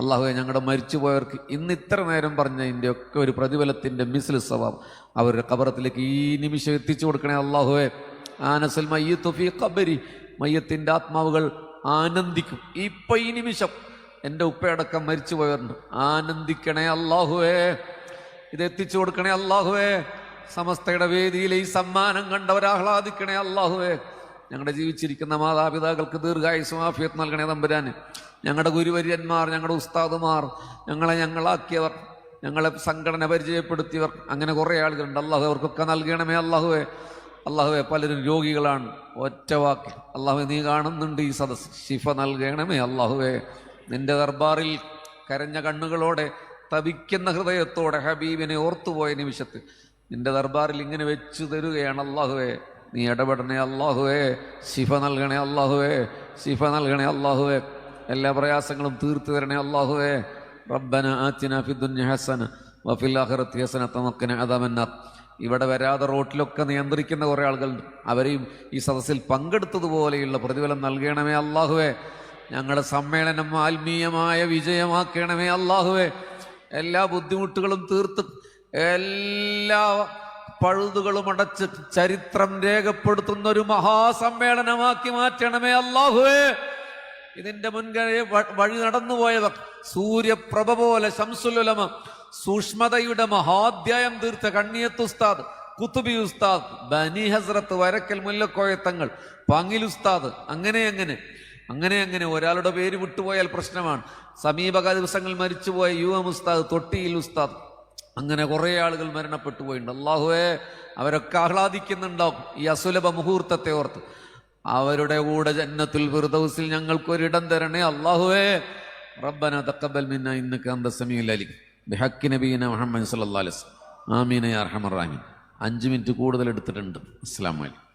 അള്ളാഹുവെ ഞങ്ങളുടെ മരിച്ചുപോയവർക്ക് ഇന്ന് ഇത്ര നേരം പറഞ്ഞതിൻ്റെ ഒക്കെ ഒരു പ്രതിഫലത്തിൻ്റെ മിസ്ലു സവാബ് അവരുടെ ഖബറത്തിലേക്ക് ഈ നിമിഷം എത്തിച്ചു കൊടുക്കണേ അള്ളാഹുവെ. ആനസൽ മയ്യിത്തു ഫീ ഖബരി, മയ്യത്തിൻ്റെ ആത്മാവുകൾ ആനന്ദിക്കും ഇപ്പൊ ഈ നിമിഷം. എൻ്റെ ഉപ്പയടക്കം മരിച്ചുപോയവരുണ്ട്, ആനന്ദിക്കണേ അള്ളാഹുവേ, ഇത് എത്തിച്ചു കൊടുക്കണേ അള്ളാഹുവേ. സമസ്തയുടെ വേദിയിലെ ഈ സമ്മാനം കണ്ടവരാഹ്ലാദിക്കണേ അള്ളാഹുവേ. ഞങ്ങളുടെ ജീവിച്ചിരിക്കുന്ന മാതാപിതാക്കൾക്ക് ദീർഘായുസ്സും ആഫിയത്ത് നൽകണേ തമ്പുരാന്. ഞങ്ങളുടെ ഗുരുവര്യന്മാർ, ഞങ്ങളുടെ ഉസ്താദുമാർ, ഞങ്ങളാക്കിയവർ, ഞങ്ങളെ സംഘടന പരിചയപ്പെടുത്തിയവർ, അങ്ങനെ കുറേ ആളുകളുണ്ട്. അള്ളാഹു അവർക്കൊക്കെ നൽകണമേ അള്ളാഹുവേ. അള്ളാഹുവെ പലരും രോഗികളാണ്, ഒറ്റ വാക്ക് അള്ളാഹു നീ കാണുന്നുണ്ട് ഈ സദസ്, ശിഫ നൽകണമേ അള്ളാഹുവേ. നിന്റെ ദർബാറിൽ കരഞ്ഞ കണ്ണുകളോടെ തപിക്കുന്ന ഹൃദയത്തോടെ ഹബീബിനെ ഓർത്തുപോയ നിമിഷത്ത് നിന്റെ ദർബാറിൽ ഇങ്ങനെ വെച്ചു തരുകയാണ് അള്ളാഹുവേ. നീ ഇടപെടണേ അള്ളാഹുവേ, ശിഫ നൽകണേ അള്ളാഹുവേ, ശിഫ നൽകണേ അള്ളാഹുവേ. എല്ലാ പ്രയാസങ്ങളും തീർത്തു തരണേ അള്ളാഹുവേ. റബ്ബന ആതിനാ ഫിദ്ദുനിയ ഹസന വഫിൽ ആഖിറതി ഹസനത വഖിന അദാബന്നാർ. ഇവിടെ വരാതെ റോട്ടിലൊക്കെ നിയന്ത്രിക്കുന്ന കുറേ ആളുകളുണ്ട്, അവരെയും ഈ സദസ്സിൽ പങ്കെടുത്തതുപോലെയുള്ള പ്രതിഫലം നൽകണമേ അള്ളാഹുവേ. ഞങ്ങളുടെ സമ്മേളനം ആത്മീയമായ വിജയമാക്കണമേ അള്ളാഹുവേ. എല്ലാ ബുദ്ധിമുട്ടുകളും തീർത്ത് എല്ലാ പഴുതുകളും അടച്ച് ചരിത്രം രേഖപ്പെടുത്തുന്ന ഒരു മഹാസമ്മേളനമാക്കി മാറ്റണമേ അള്ളാഹുവേ. ഇതിന്റെ മുൻകഴി വഴി നടന്നുപോയവർ, സൂര്യപ്രഭ പോലെ ശംസുലുലമ സൂക്ഷ്മതയുടെ മഹാധ്യായം തീർത്ത കണ്ണിയത്ത് ഉസ്താദ്, കുത്തുബി ഉസ്താദ്, ബനി ഹസ്രത്ത്, വരക്കൽ മുല്ലക്കോയത്തങ്ങൾ, പാങ്ങിൽ ഉസ്താദ്, അങ്ങനെ ഒരാളുടെ പേര് വിട്ടുപോയാൽ പ്രശ്നമാണ്. സമീപ ദിവസങ്ങൾ മരിച്ചുപോയ ഉസ്താദ്, തൊട്ടിയിൽ ഉസ്താദ്, അങ്ങനെ കുറേ ആളുകൾ മരണപ്പെട്ടു പോയിട്ടുണ്ട്. അള്ളാഹുവേ, അവരൊക്കെ ആഹ്ലാദിക്കുന്നുണ്ടാവും ഈ അസുലഭ മുഹൂർത്തത്തെ ഓർത്ത്. അവരുടെ കൂടെ ജന്നത്തുൽ ഫിർദൗസിൽ ഞങ്ങൾക്കൊരിടം തരണേ അള്ളാഹുവേ. റബ്ബന തഖബ്ബൽ മിന്നാ ഇന്നക അൻത സമീഉൽ അലീം ബിഹഖി നബിയിന മുഹമ്മദ് സല്ലല്ലാഹു അലൈഹി വസല്ലം. ആമീൻ യാ അർഹമർ റഹീം. 5 മിനിറ്റ് കൂടുതൽ എടുത്തിട്ടുണ്ട്. അസ്സലാമു അലൈക്കും.